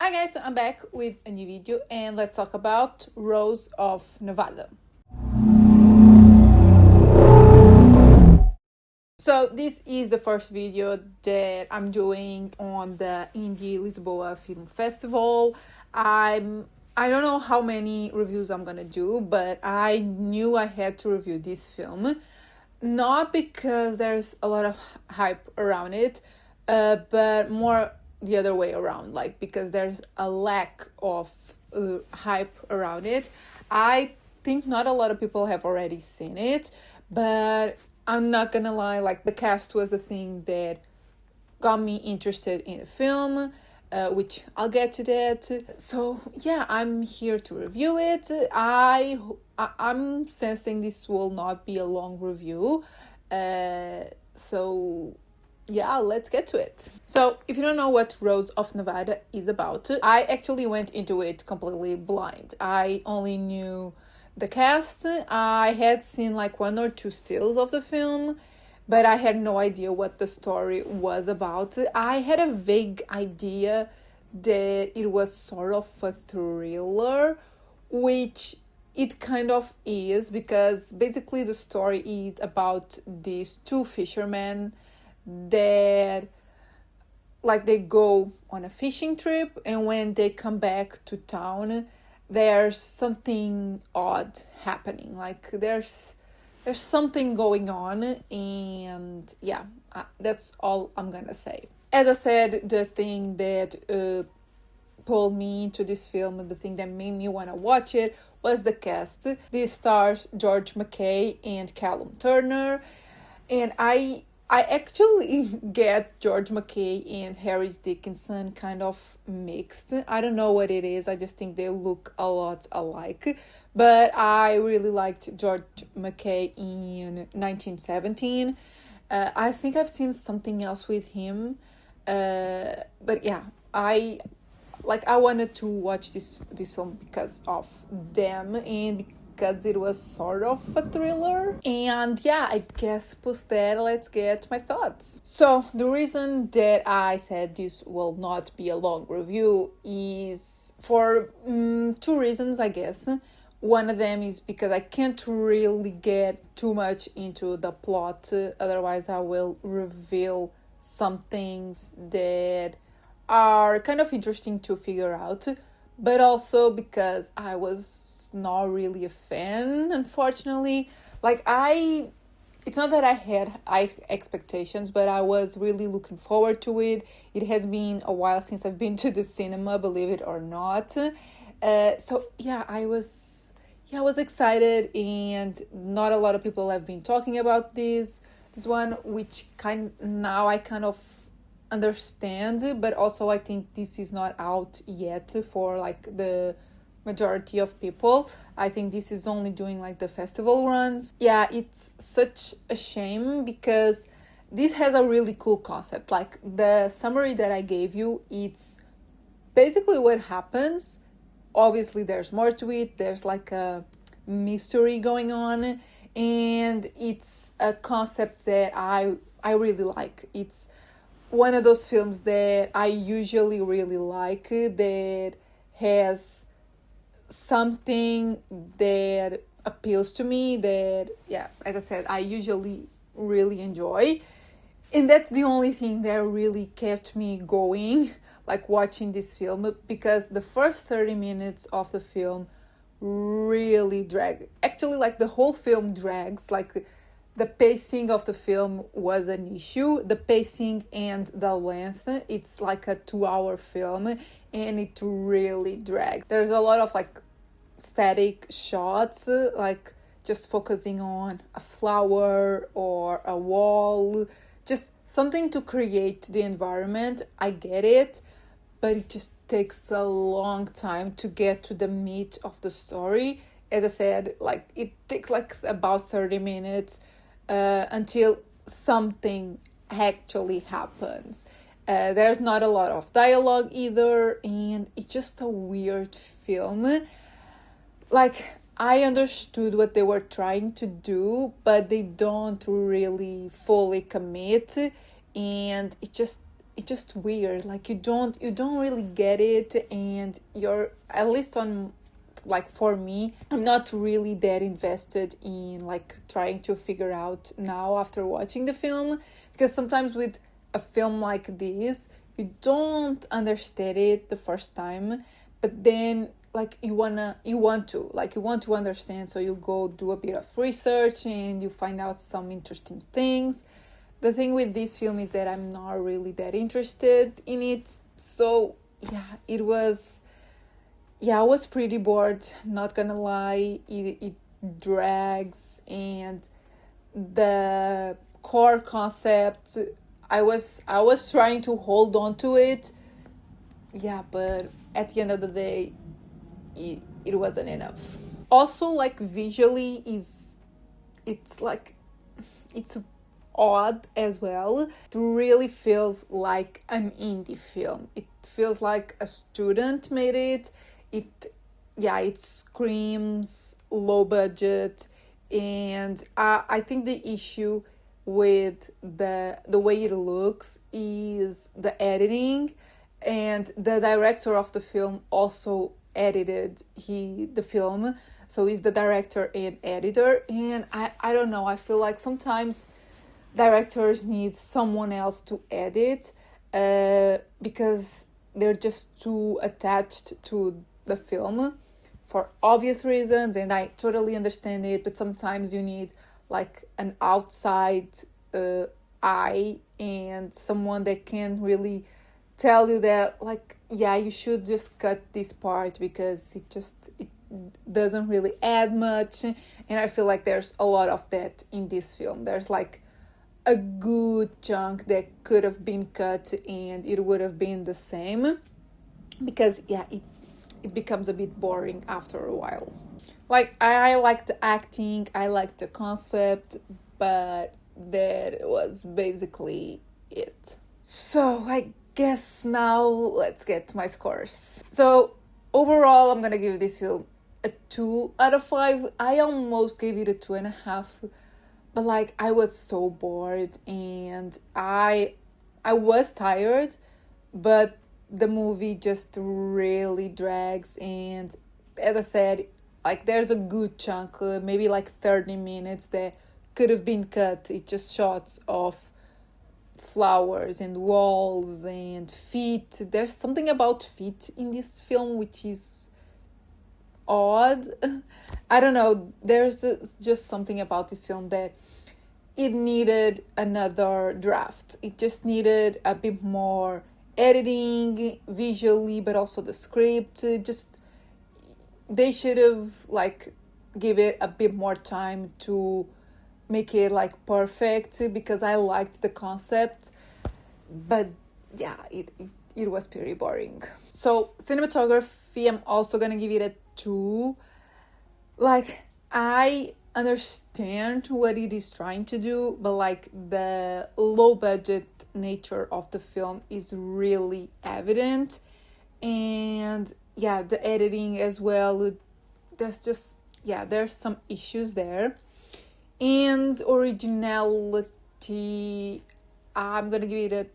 Hi guys, so I'm back with a new video and let's talk about Rose of Nevada. So this is the first video that I'm doing on the IndieLisboa Film Festival. I don't know how many reviews I'm gonna do, but I knew I had to review this film. Not because there's a lot of hype around it, but more the other way around, like because there's a lack of hype around it. I think not a lot of people have already seen it, but I'm not gonna lie, like the cast was the thing that got me interested in the film, which I'll get to that. So yeah, I'm here to review it. I'm sensing this will not be a long review, so yeah, let's get to it. So if you don't know what Rose of Nevada is about, I actually went into it completely blind. I only knew the cast. I had seen like one or two stills of the film, but I had no idea what the story was about. I had a vague idea that it was sort of a thriller, which it kind of is, because basically the story is about these two fishermen that like they go on a fishing trip, and when they come back to town there's something odd happening. Like there's something going on, and yeah, that's all I'm gonna say. As I said, the thing that pulled me into this film, the thing that made me want to watch it, was the cast. This stars George McKay and Callum Turner, and I actually get George McKay and Harris Dickinson kind of mixed. I don't know what it is. I just think they look a lot alike. But I really liked George McKay in 1917. I think I've seen something else with him. But yeah, I wanted to watch this film because of them and because it was sort of a thriller. And yeah, I guess post that, let's get my thoughts. So the reason that I said this will not be a long review is for two reasons, I guess. One of them is because I can't really get too much into the plot, otherwise I will reveal some things that are kind of interesting to figure out, but also because I was not really a fan, unfortunately. It's not that I had high expectations, but I was really looking forward to it. It has been a while since I've been to the cinema, believe it or not. So yeah, I was excited, and not a lot of people have been talking about this one, which now I kind of understand, but also I think this is not out yet for like the majority of people. I think this is only doing like the festival runs. Yeah, it's such a shame because this has a really cool concept. Like the summary that I gave you, it's basically what happens. Obviously there's more to it. There's like a mystery going on, and it's a concept that I really like. It's one of those films that I usually really like, that has something that appeals to me, that, yeah, as I said, I usually really enjoy. And that's the only thing that really kept me going, like watching this film, because the first 30 minutes of the film really drag. Actually, like the whole film drags. Like the pacing of the film was an issue. The pacing and the length. It's like a 2-hour film, and it really dragged. There's a lot of like static shots, like just focusing on a flower or a wall, just something to create the environment. I get it, but it just takes a long time to get to the meat of the story. As I said, like it takes like about 30 minutes until something actually happens. There's not a lot of dialogue either, and it's just a weird film. Like, I understood what they were trying to do, but they don't really fully commit, and it's just weird. Like you don't really get it, and you're, at least on, like for me, I'm not really that invested in like trying to figure out now after watching the film, because sometimes with a film like this you don't understand it the first time, but then like you want to understand, so you go do a bit of research and you find out some interesting things. The thing with this film is that I'm not really that interested in it, so I was pretty bored, not gonna lie. It drags, and the core concept, I was trying to hold on to it, but at the end of the day it wasn't enough. Also, like visually it's odd as well. It really feels like an indie film. It feels like a student made it. It screams low budget, and I think the issue with the way it looks is the editing, and the director of the film also edited the film, so he's the director and editor, and I don't know, I feel like sometimes directors need someone else to edit because they're just too attached to the film for obvious reasons, and I totally understand it, but sometimes you need like an outside eye and someone that can really tell you that, like, you should just cut this part because it doesn't really add much. And I feel like there's a lot of that in this film. There's like a good chunk that could have been cut and it would have been the same, because it becomes a bit boring after a while. Like, I like the acting, I like the concept, but that was basically it. So I guess now let's get to my scores. So overall, I'm gonna give this film a 2 out of 5. I almost gave it a 2.5, but like I was so bored and I was tired, but the movie just really drags, and as I said, like there's a good chunk, maybe like 30 minutes that could have been cut. It's just shots of flowers and walls and feet. There's something about feet in this film which is odd. I don't know, there's just something about this film that it needed another draft. It just needed a bit more editing visually, but also the script. They should have like give it a bit more time to make it like perfect, because I liked the concept, but it was pretty boring. So cinematography, I'm also gonna give it a 2. Like, I understand what it is trying to do, but like the low budget nature of the film is really evident, and the editing as well, there's some issues there. And originality, I'm gonna give it a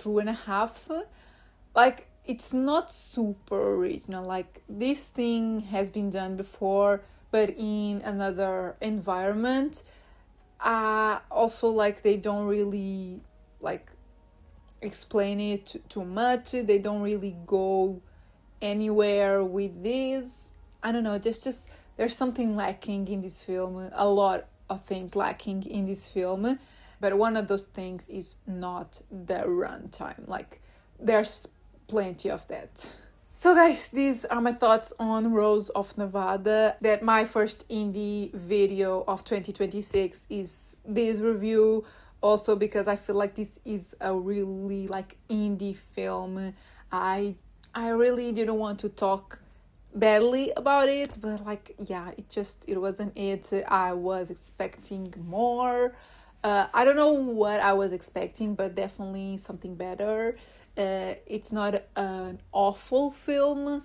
2.5. Like, it's not super original. Like, this thing has been done before, but in another environment. Also, like, they don't really like explain it too much. They don't really go anywhere with this. I don't know, there's something lacking in this film. A lot of things lacking in this film, but one of those things is not the runtime. Like, there's plenty of that. So guys, these are my thoughts on Rose of Nevada. That my first indie video of 2026 is this review, also because I feel like this is a really like indie film. I really didn't want to talk badly about it, but like it wasn't it. I was expecting more. I don't know what I was expecting, but definitely something better. It's not an awful film,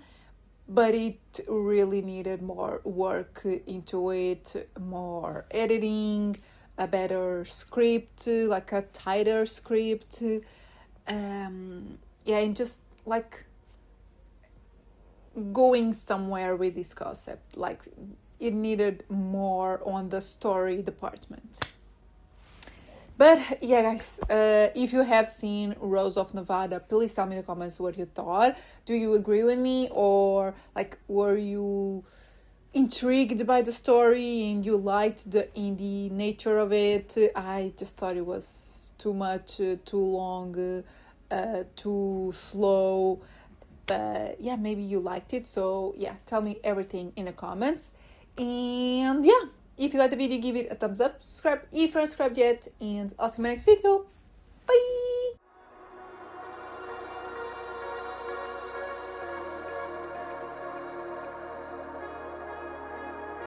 but it really needed more work into it, more editing, a better script, like a tighter script. yeah, and just like going somewhere with this concept. Like it needed more on the story department. But yeah, guys, if you have seen Rose of Nevada, please tell me in the comments what you thought. Do you agree with me, or like were you intrigued by the story and you liked the indie nature of it? I just thought it was too much, too long, too slow. But yeah, maybe you liked it. So yeah, tell me everything in the comments. And yeah, if you liked the video, give it a thumbs up, subscribe if you're not subscribed yet, and I'll see you in my next video. Bye!